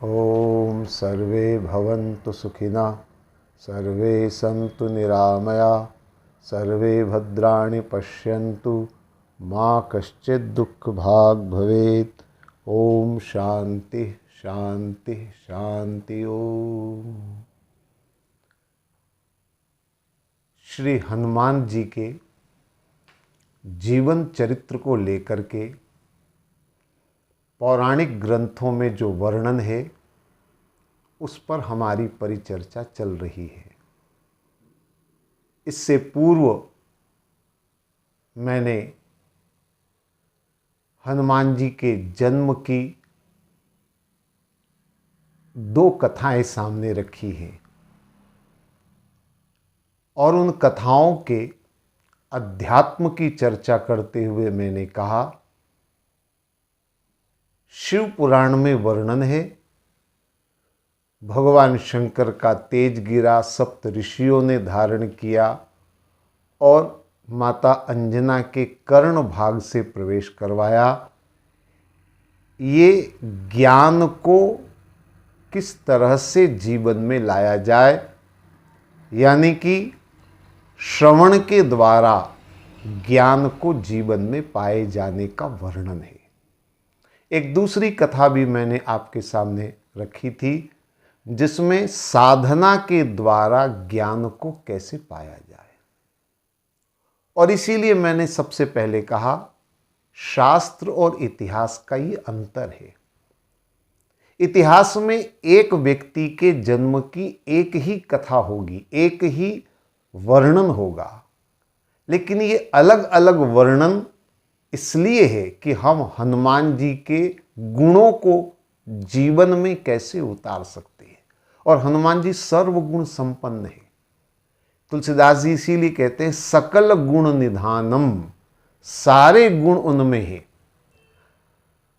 ओम सर्वे भवन्तु सुखिनः, सर्वे सन्तु निरामया, सर्वे भद्राणि पश्यन्तु, माँ कश्चित् दुःखभाग् भवेत्। ओम शांति शांति शांति। ओम। श्री हनुमान जी के जीवन चरित्र को लेकर के पौराणिक ग्रंथों में जो वर्णन है उस पर हमारी परिचर्चा चल रही है। इससे पूर्व मैंने हनुमान जी के जन्म की 2 कथाएं सामने रखी हैं और उन कथाओं के अध्यात्म की चर्चा करते हुए मैंने कहा, शिव पुराण में वर्णन है, भगवान शंकर का तेज गिरा, सप्त ऋषियों ने धारण किया और माता अंजना के कर्ण भाग से प्रवेश करवाया। ये ज्ञान को किस तरह से जीवन में लाया जाए, यानी कि श्रवण के द्वारा ज्ञान को जीवन में पाए जाने का वर्णन है। एक दूसरी कथा भी मैंने आपके सामने रखी थी जिसमें साधना के द्वारा ज्ञान को कैसे पाया जाए। और इसीलिए मैंने सबसे पहले कहा, शास्त्र और इतिहास का ये अंतर है। इतिहास में एक व्यक्ति के जन्म की एक ही कथा होगी, एक ही वर्णन होगा, लेकिन ये अलग अलग वर्णन इसलिए है कि हम हनुमान जी के गुणों को जीवन में कैसे उतार सकते हैं। और हनुमान जी सर्वगुण संपन्न है। तुलसीदास जी इसीलिए कहते हैं सकल गुण निधानम, सारे गुण उनमें है।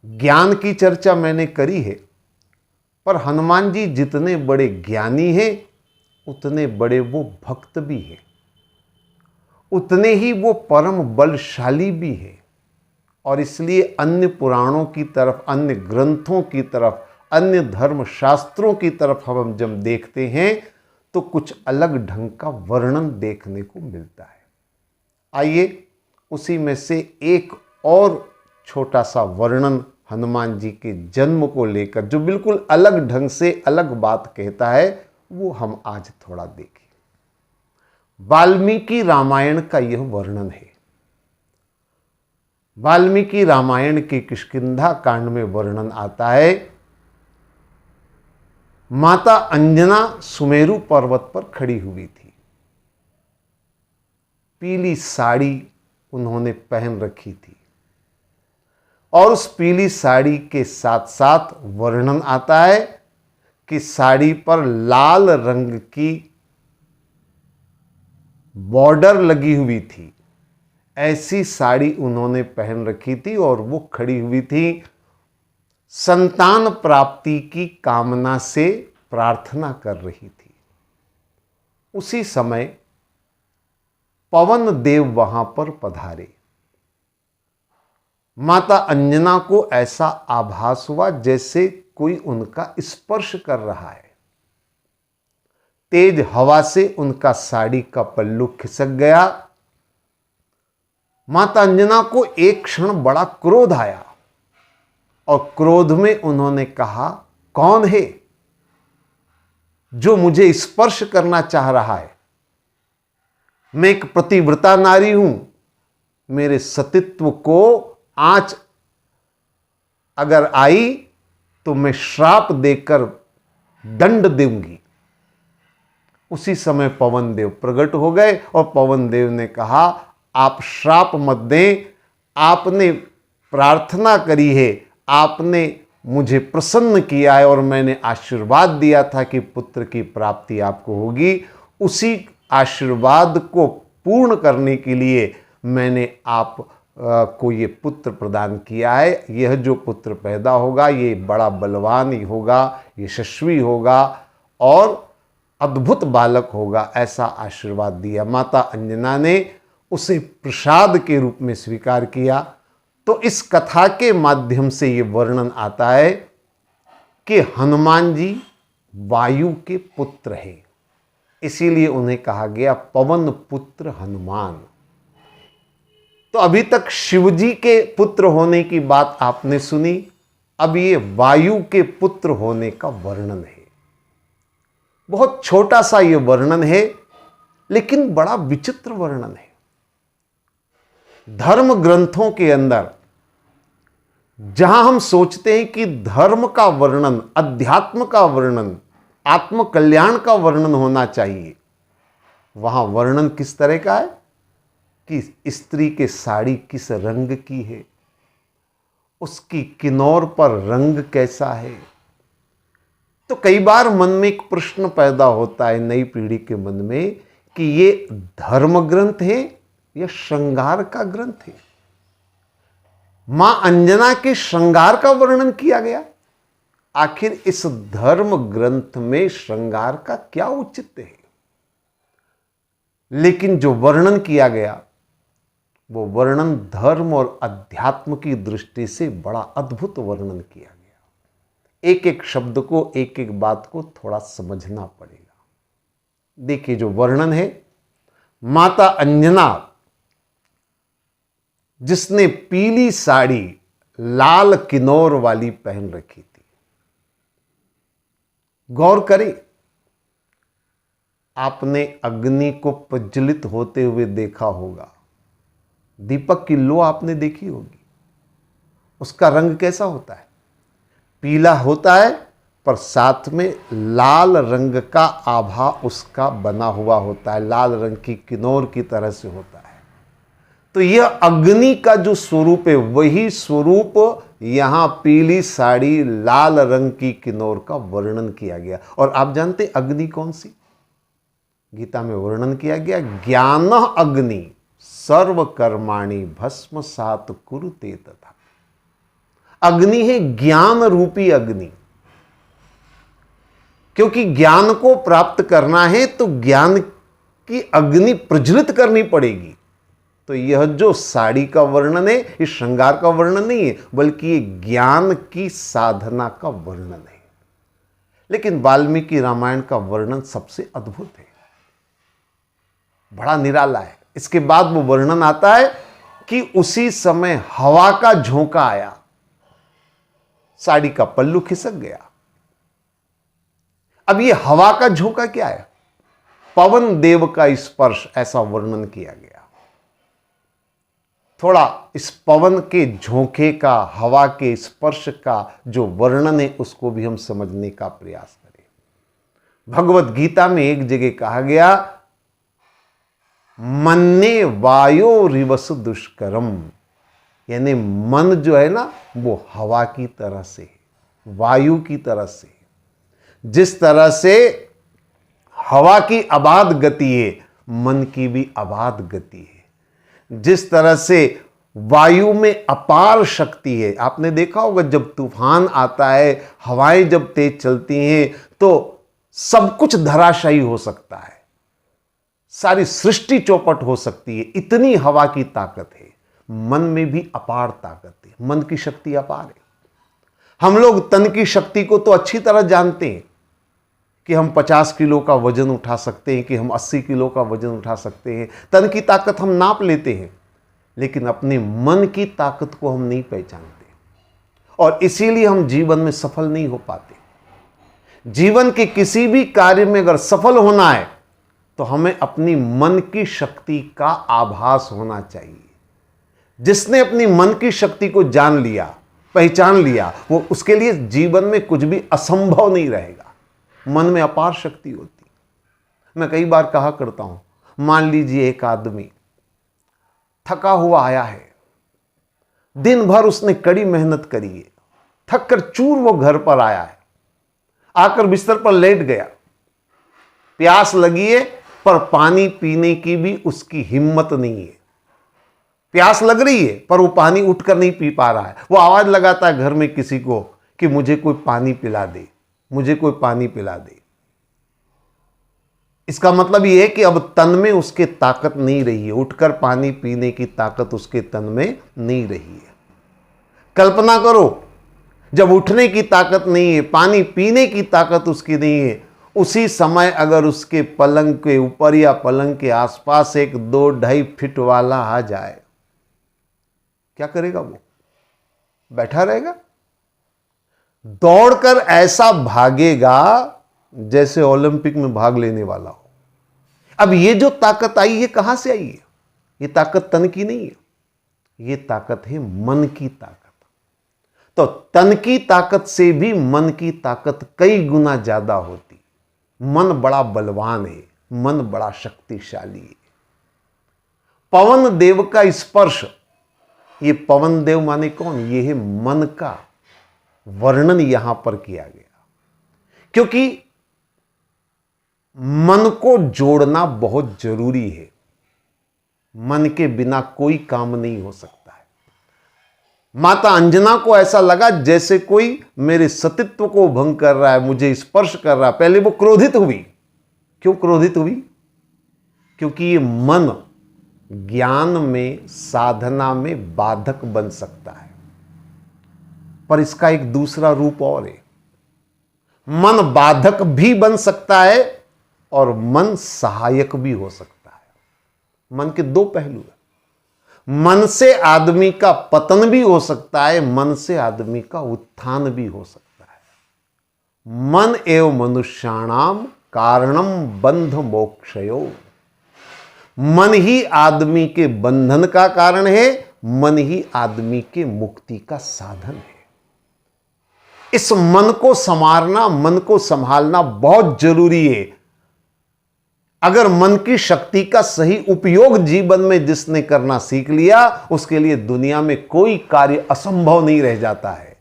ज्ञान की चर्चा मैंने करी है, पर हनुमान जी जितने बड़े ज्ञानी हैं उतने बड़े वो भक्त भी हैं, उतने ही वो परम बलशाली भी हैं। और इसलिए अन्य पुराणों की तरफ, अन्य ग्रंथों की तरफ, अन्य धर्म शास्त्रों की तरफ हम जब देखते हैं तो कुछ अलग ढंग का वर्णन देखने को मिलता है। आइए उसी में से एक और छोटा सा वर्णन हनुमान जी के जन्म को लेकर जो बिल्कुल अलग ढंग से अलग बात कहता है, वो हम आज थोड़ा देखें। वाल्मीकि रामायण का यह वर्णन है। वाल्मीकि रामायण के किष्किंधा कांड में वर्णन आता है, माता अंजना सुमेरु पर्वत पर खड़ी हुई थी। पीली साड़ी उन्होंने पहन रखी थी और उस पीली साड़ी के साथ साथ वर्णन आता है कि साड़ी पर लाल रंग की बॉर्डर लगी हुई थी। ऐसी साड़ी उन्होंने पहन रखी थी और वो खड़ी हुई थी, संतान प्राप्ति की कामना से प्रार्थना कर रही थी। उसी समय पवन देव वहां पर पधारे। माता अंजना को ऐसा आभास हुआ जैसे कोई उनका स्पर्श कर रहा है। तेज हवा से उनका साड़ी का पल्लू खिसक गया। माता अंजना को एक क्षण बड़ा क्रोध आया और क्रोध में उन्होंने कहा, कौन है जो मुझे स्पर्श करना चाह रहा है? मैं एक पतिव्रता नारी हूं, मेरे सतीत्व को आंच अगर आई तो मैं श्राप देकर दंड दूंगी। उसी समय पवन देव प्रकट हो गए और पवन देव ने कहा, आप श्राप मत दें, आपने प्रार्थना करी है, आपने मुझे प्रसन्न किया है और मैंने आशीर्वाद दिया था कि पुत्र की प्राप्ति आपको होगी। उसी आशीर्वाद को पूर्ण करने के लिए मैंने आप को ये पुत्र प्रदान किया है। यह जो पुत्र पैदा होगा ये बड़ा बलवान ही होगा, यशस्वी होगा और अद्भुत बालक होगा, ऐसा आशीर्वाद दिया। माता अंजना ने उसे प्रसाद के रूप में स्वीकार किया। तो इस कथा के माध्यम से ये वर्णन आता है कि हनुमान जी वायु के पुत्र हैं, इसीलिए उन्हें कहा गया पवन पुत्र हनुमान। तो अभी तक शिव जी के पुत्र होने की बात आपने सुनी, अब ये वायु के पुत्र होने का वर्णन है। बहुत छोटा सा ये वर्णन है, लेकिन बड़ा विचित्र वर्णन है। धर्म ग्रंथों के अंदर जहां हम सोचते हैं कि धर्म का वर्णन, अध्यात्म का वर्णन, आत्म कल्याण का वर्णन होना चाहिए, वहां वर्णन किस तरह का है कि स्त्री के साड़ी किस रंग की है, उसकी किन्नौर पर रंग कैसा है। तो कई बार मन में एक प्रश्न पैदा होता है नई पीढ़ी के मन में कि ये धर्म ग्रंथ है या श्रृंगार का ग्रंथ है। मां अंजना के श्रृंगार का वर्णन किया गया, आखिर इस धर्म ग्रंथ में श्रृंगार का क्या औचित्य है। लेकिन जो वर्णन किया गया वो वर्णन धर्म और अध्यात्म की दृष्टि से बड़ा अद्भुत वर्णन किया गया। एक एक शब्द को, एक एक बात को थोड़ा समझना पड़ेगा। देखिए जो वर्णन है, माता अंजना जिसने पीली साड़ी लाल किन्नौर वाली पहन रखी थी। गौर करें, आपने अग्नि को प्रज्वलित होते हुए देखा होगा, दीपक की लो आपने देखी होगी, उसका रंग कैसा होता है? पीला होता है, पर साथ में लाल रंग का आभा उसका बना हुआ होता है, लाल रंग की किन्नौर की तरह से होता है। तो यह अग्नि का जो स्वरूप है, वही स्वरूप यहां पीली साड़ी लाल रंग की किन्नौर का वर्णन किया गया। और आप जानते अग्नि कौन सी? गीता में वर्णन किया गया, ज्ञान अग्नि सर्व कर्माणि भस्म सात कुरुते तथा। अग्नि है ज्ञान रूपी अग्नि। क्योंकि ज्ञान को प्राप्त करना है तो ज्ञान की अग्नि प्रज्वलित करनी पड़ेगी। तो यह जो साड़ी का वर्णन है, ये श्रृंगार का वर्णन नहीं है, बल्कि ये ज्ञान की साधना का वर्णन है। लेकिन वाल्मीकि रामायण का वर्णन सबसे अद्भुत है, बड़ा निराला है। इसके बाद वो वर्णन आता है कि उसी समय हवा का झोंका आया, साड़ी का पल्लू खिसक गया। अब ये हवा का झोंका क्या है? पवन देव का स्पर्श, ऐसा वर्णन किया गया। थोड़ा इस पवन के झोंके का, हवा के स्पर्श का जो वर्णन है, उसको भी हम समझने का प्रयास करें। भगवत गीता में एक जगह कहा गया, मन्ने वायो रिवस दुष्करम, यानी मन जो है ना, वो हवा की तरह से, वायु की तरह से। जिस तरह से हवा की अबाध गति है, मन की भी अबाध गति है। जिस तरह से वायु में अपार शक्ति है, आपने देखा होगा जब तूफान आता है, हवाएं जब तेज चलती हैं, तो सब कुछ धराशायी हो सकता है, सारी सृष्टि चौपट हो सकती है, इतनी हवा की ताकत है। मन में भी अपार ताकत है, मन की शक्ति अपार है। हम लोग तन की शक्ति को तो अच्छी तरह जानते हैं कि हम 50 किलो का वजन उठा सकते हैं, कि हम 80 किलो का वजन उठा सकते हैं। तन की ताकत हम नाप लेते हैं, लेकिन अपने मन की ताकत को हम नहीं पहचानते, और इसीलिए हम जीवन में सफल नहीं हो पाते। जीवन के किसी भी कार्य में अगर सफल होना है तो हमें अपनी मन की शक्ति का आभास होना चाहिए। जिसने अपनी मन की शक्ति को जान लिया, पहचान लिया, वो उसके लिए जीवन में कुछ भी असंभव नहीं रहेगा। मन में अपार शक्ति होती। मैं कई बार कहा करता हूं, मान लीजिए एक आदमी थका हुआ आया है, दिन भर उसने कड़ी मेहनत करी है, थक कर चूर वो घर पर आया है, आकर बिस्तर पर लेट गया, प्यास लगी है, पर पानी पीने की भी उसकी हिम्मत नहीं है। प्यास लग रही है, पर वो पानी उठकर नहीं पी पा रहा है। वो आवाज लगाता है घर में किसी को कि मुझे कोई पानी पिला दे, मुझे कोई पानी पिला दे। इसका मतलब यह है कि अब तन में उसके ताकत नहीं रही है, उठकर पानी पीने की ताकत उसके तन में नहीं रही है। कल्पना करो जब उठने की ताकत नहीं है, पानी पीने की ताकत उसकी नहीं है, उसी समय अगर उसके पलंग के ऊपर या पलंग के आसपास एक 2-2.5 फीट वाला आ जाए, क्या करेगा वो? बैठा रहेगा? दौड़कर ऐसा भागेगा जैसे ओलंपिक में भाग लेने वाला हो। अब ये जो ताकत आई, ये कहां से आई है? ये ताकत तन की नहीं है, ये ताकत है मन की ताकत। तो तन की ताकत से भी मन की ताकत कई गुना ज्यादा होती। मन बड़ा बलवान है, मन बड़ा शक्तिशाली है। पवन देव का स्पर्श, ये पवन देव माने कौन? ये है मन का वर्णन यहां पर किया गया, क्योंकि मन को जोड़ना बहुत जरूरी है। मन के बिना कोई काम नहीं हो सकता है। माता अंजना को ऐसा लगा जैसे कोई मेरे सतीत्व को भंग कर रहा है, मुझे स्पर्श कर रहा है। पहले वो क्रोधित हुई। क्यों क्रोधित हुई? क्योंकि ये मन ज्ञान में, साधना में बाधक बन सकता है। पर इसका एक दूसरा रूप और है। मन बाधक भी बन सकता है और मन सहायक भी हो सकता है। मन के दो पहलू हैं। मन से आदमी का पतन भी हो सकता है, मन से आदमी का उत्थान भी हो सकता है। मन एवं मनुष्याणाम कारणम बंध मोक्षयो। मन ही आदमी के बंधन का कारण है, मन ही आदमी के मुक्ति का साधन है। इस मन को संवारना, मन को संभालना बहुत जरूरी है। अगर मन की शक्ति का सही उपयोग जीवन में जिसने करना सीख लिया, उसके लिए दुनिया में कोई कार्य असंभव नहीं रह जाता है।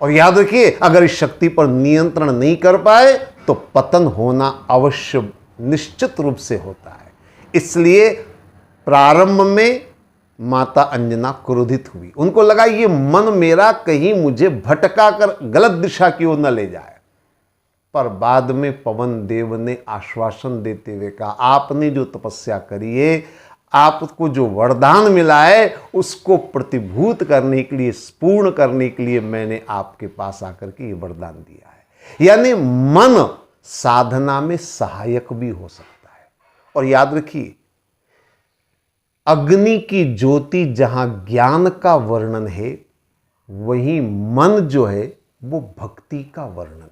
और याद रखिए, अगर इस शक्ति पर नियंत्रण नहीं कर पाए तो पतन होना अवश्य निश्चित रूप से होता है। इसलिए प्रारंभ में माता अंजना क्रोधित हुई। उनको लगा ये मन मेरा कहीं मुझे भटका कर गलत दिशा की ओर न ले जाए। पर बाद में पवन देव ने आश्वासन देते हुए कहा, आपने जो तपस्या करी है, आपको जो वरदान मिला है, उसको प्रतिभूत करने के लिए, पूर्ण करने के लिए मैंने आपके पास आकर के ये वरदान दिया है। यानी मन साधना में सहायक भी हो सकता है। और याद रखिए, अग्नि की ज्योति जहां ज्ञान का वर्णन है, वहीं मन जो है वो भक्ति का वर्णन है।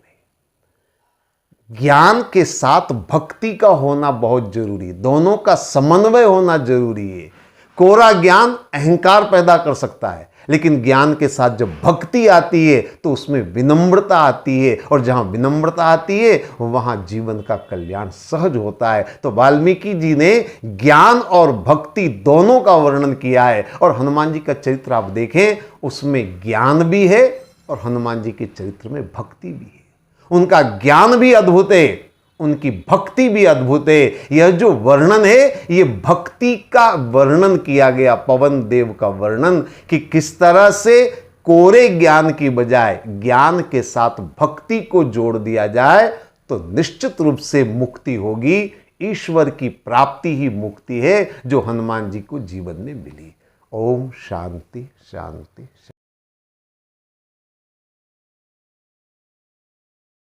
ज्ञान के साथ भक्ति का होना बहुत जरूरी है, दोनों का समन्वय होना जरूरी है। कोरा ज्ञान अहंकार पैदा कर सकता है, लेकिन ज्ञान के साथ जब भक्ति आती है तो उसमें विनम्रता आती है, और जहां विनम्रता आती है वहां जीवन का कल्याण सहज होता है। तो वाल्मीकि जी ने ज्ञान और भक्ति दोनों का वर्णन किया है। और हनुमान जी का चरित्र आप देखें, उसमें ज्ञान भी है और हनुमान जी के चरित्र में भक्ति भी है। उनका ज्ञान भी अद्भुत है, उनकी भक्ति भी अद्भुत है। यह जो वर्णन है, ये भक्ति का वर्णन किया गया, पवन देव का वर्णन, कि किस तरह से कोरे ज्ञान की बजाय ज्ञान के साथ भक्ति को जोड़ दिया जाए तो निश्चित रूप से मुक्ति होगी। ईश्वर की प्राप्ति ही मुक्ति है, जो हनुमान जी को जीवन में मिली। ओम शांति शांति।